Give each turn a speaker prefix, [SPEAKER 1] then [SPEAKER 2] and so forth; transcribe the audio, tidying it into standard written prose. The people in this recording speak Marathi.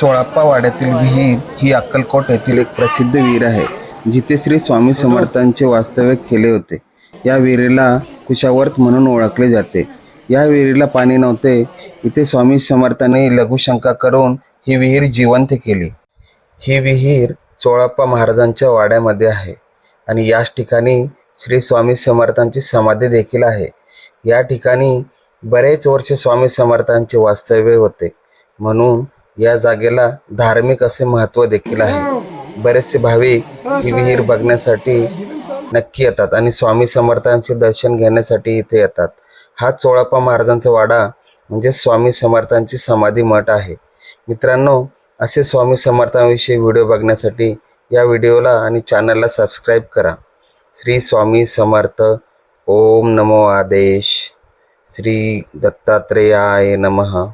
[SPEAKER 1] चोळाप्पा वाड्यातील विहीर ही अक्कलकोट येथील एक प्रसिद्ध विहीर आहे, जिथे श्री स्वामी समर्थांचे वास्तव्य केले होते. या विहिरीला कुशावर्त म्हणून ओळखले जाते. या विहिरीला पाणी नव्हते. इथे स्वामी समर्थांनी लघुशंका करून ही विहीर जिवंत केली. ही विहीर चोळाप्पा महाराजांच्या वाड्यामध्ये आहे आणि याच ठिकाणी श्री स्वामी समर्थांची समाधी देखील आहे. या ठिकाणी बरेच वर्ष स्वामी समर्थांचे वास्तव्य होते, म्हणून या जागेला धार्मिक असे महत्त्व देखील आहे. बरेचसे भाविक ही विहीर बघण्यासाठी नक्की येतात आणि स्वामी समर्थांचे दर्शन घेण्यासाठी इथे येतात. हा चोळाप्पा महाराजांचा वाडा म्हणजे स्वामी समर्थांची समाधी मठ आहे. मित्रांनो, असे स्वामी समर्थांविषयी व्हिडिओ बघण्यासाठी या व्हिडिओला आणि चॅनलला सबस्क्राईब करा. श्री स्वामी समर्थ. ओम नमो आदेश. श्री दत्तात्रेयाय नमः.